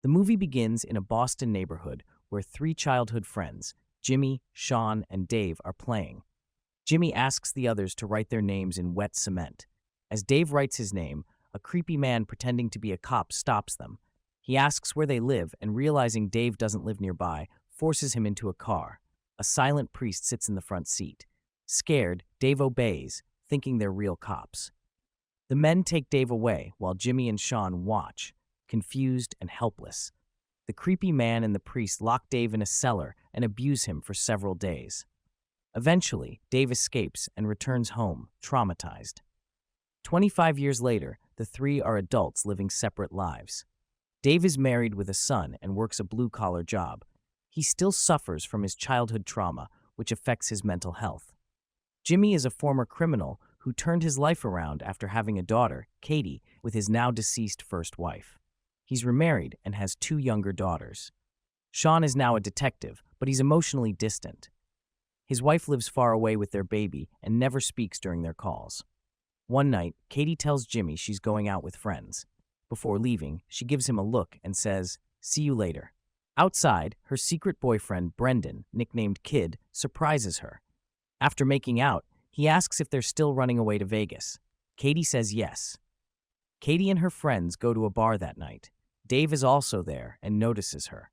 The movie begins in a Boston neighborhood where three childhood friends, Jimmy, Sean, and Dave, are playing. Jimmy asks the others to write their names in wet cement. As Dave writes his name, a creepy man pretending to be a cop stops them. He asks where they live and, realizing Dave doesn't live nearby, forces him into a car. A silent priest sits in the front seat. Scared, Dave obeys, thinking they're real cops. The men take Dave away while Jimmy and Sean watch, confused and helpless. The creepy man and the priest lock Dave in a cellar and abuse him for several days. Eventually, Dave escapes and returns home, traumatized. 25 years later, the three are adults living separate lives. Dave is married with a son and works a blue-collar job. He still suffers from his childhood trauma, which affects his mental health. Jimmy is a former criminal who turned his life around after having a daughter, Katie, with his now-deceased first wife. He's remarried and has two younger daughters. Sean is now a detective, but he's emotionally distant. His wife lives far away with their baby and never speaks during their calls. One night, Katie tells Jimmy she's going out with friends. Before leaving, she gives him a look and says, "See you later." Outside, her secret boyfriend, Brendan, nicknamed Kid, surprises her. After making out, he asks if they're still running away to Vegas. Katie says yes. Katie and her friends go to a bar that night. Dave is also there and notices her.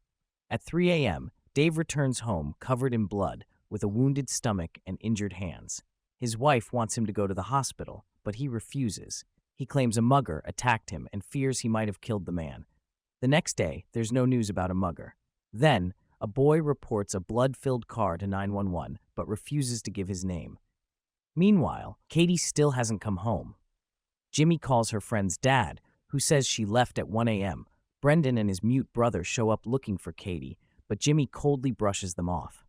At 3 a.m., Dave returns home covered in blood, with a wounded stomach and injured hands. His wife wants him to go to the hospital, but he refuses. He claims a mugger attacked him and fears he might have killed the man. The next day, there's no news about a mugger. Then, a boy reports a blood-filled car to 911, but refuses to give his name. Meanwhile, Katie still hasn't come home. Jimmy calls her friend's dad, who says she left at 1 a.m. Brendan and his mute brother show up looking for Katie, but Jimmy coldly brushes them off.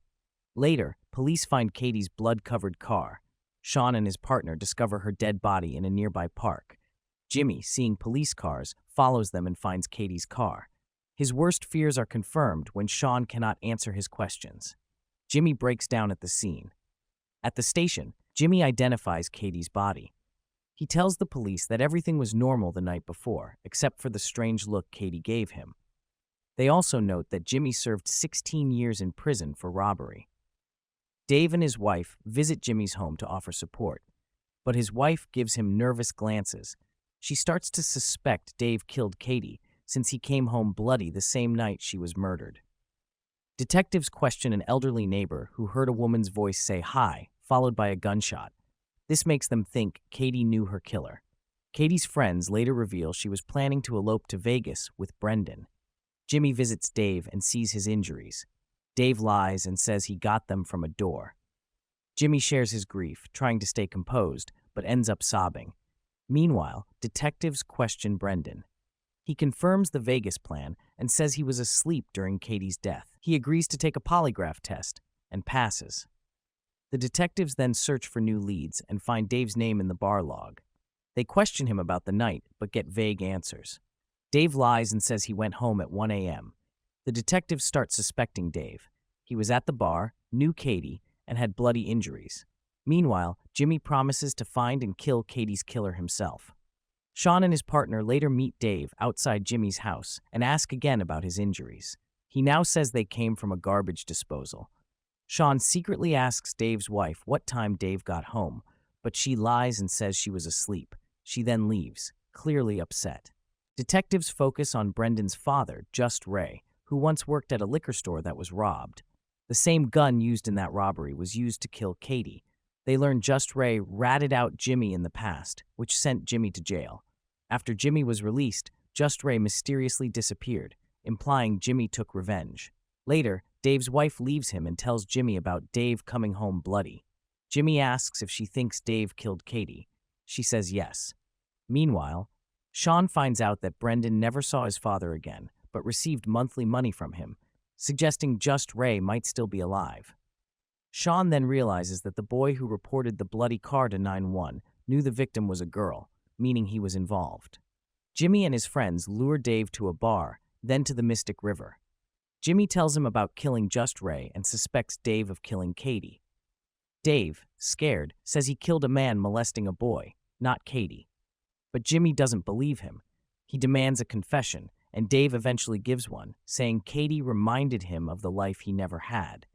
Later, police find Katie's blood-covered car. Sean and his partner discover her dead body in a nearby park. Jimmy, seeing police cars, follows them and finds Katie's car. His worst fears are confirmed when Sean cannot answer his questions. Jimmy breaks down at the scene. At the station, Jimmy identifies Katie's body. He tells the police that everything was normal the night before, except for the strange look Katie gave him. They also note that Jimmy served 16 years in prison for robbery. Dave and his wife visit Jimmy's home to offer support, but his wife gives him nervous glances. She starts to suspect Dave killed Katie, since he came home bloody the same night she was murdered. Detectives question an elderly neighbor who heard a woman's voice say "hi," followed by a gunshot. This makes them think Katie knew her killer. Katie's friends later reveal she was planning to elope to Vegas with Brendan. Jimmy visits Dave and sees his injuries. Dave lies and says he got them from a door. Jimmy shares his grief, trying to stay composed, but ends up sobbing. Meanwhile, detectives question Brendan. He confirms the Vegas plan and says he was asleep during Katie's death. He agrees to take a polygraph test and passes. The detectives then search for new leads and find Dave's name in the bar log. They question him about the night, but get vague answers. Dave lies and says he went home at 1 a.m. The detectives start suspecting Dave. He was at the bar, knew Katie, and had bloody injuries. Meanwhile, Jimmy promises to find and kill Katie's killer himself. Sean and his partner later meet Dave outside Jimmy's house and ask again about his injuries. He now says they came from a garbage disposal. Sean secretly asks Dave's wife what time Dave got home, but she lies and says she was asleep. She then leaves, clearly upset. Detectives focus on Brendan's father, Just Ray, who once worked at a liquor store that was robbed. The same gun used in that robbery was used to kill Katie. They learn Just Ray ratted out Jimmy in the past, which sent Jimmy to jail. After Jimmy was released, Just Ray mysteriously disappeared, implying Jimmy took revenge. Later, Dave's wife leaves him and tells Jimmy about Dave coming home bloody. Jimmy asks if she thinks Dave killed Katie. She says yes. Meanwhile, Sean finds out that Brendan never saw his father again, but received monthly money from him, suggesting Just Ray might still be alive. Sean then realizes that the boy who reported the bloody car to 911 knew the victim was a girl, meaning he was involved. Jimmy and his friends lure Dave to a bar, then to the Mystic River. Jimmy tells him about killing Just Ray and suspects Dave of killing Katie. Dave, scared, says he killed a man molesting a boy, not Katie. But Jimmy doesn't believe him. He demands a confession and Dave eventually gives one, saying Katie reminded him of the life he never had.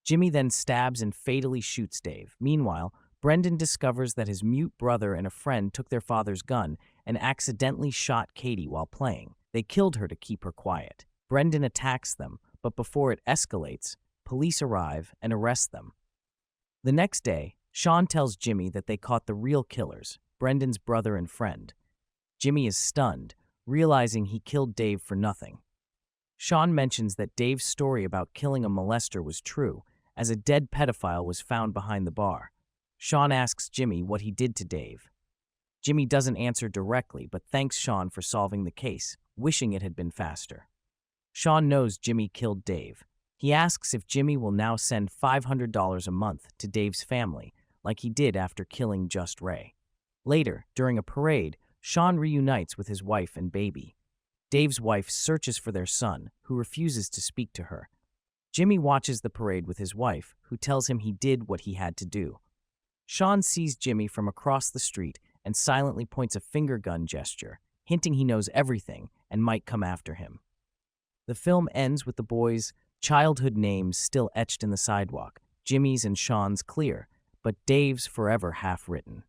Jimmy then stabs and fatally shoots Dave. Meanwhile, Brendan discovers that his mute brother and a friend took their father's gun and accidentally shot Katie while playing. They killed her to keep her quiet. Brendan attacks them, but before it escalates, police arrive and arrest them. The next day, Sean tells Jimmy that they caught the real killers, Brendan's brother and friend. Jimmy is stunned, realizing he killed Dave for nothing. Sean mentions that Dave's story about killing a molester was true, as a dead pedophile was found behind the bar. Sean asks Jimmy what he did to Dave. Jimmy doesn't answer directly, but thanks Sean for solving the case, wishing it had been faster. Sean knows Jimmy killed Dave. He asks if Jimmy will now send $500 a month to Dave's family, like he did after killing Just Ray. Later, during a parade, Sean reunites with his wife and baby. Dave's wife searches for their son, who refuses to speak to her. Jimmy watches the parade with his wife, who tells him he did what he had to do. Sean sees Jimmy from across the street and silently points a finger gun gesture, hinting he knows everything and might come after him. The film ends with the boys' childhood names still etched in the sidewalk, Jimmy's and Sean's clear, but Dave's forever half-written.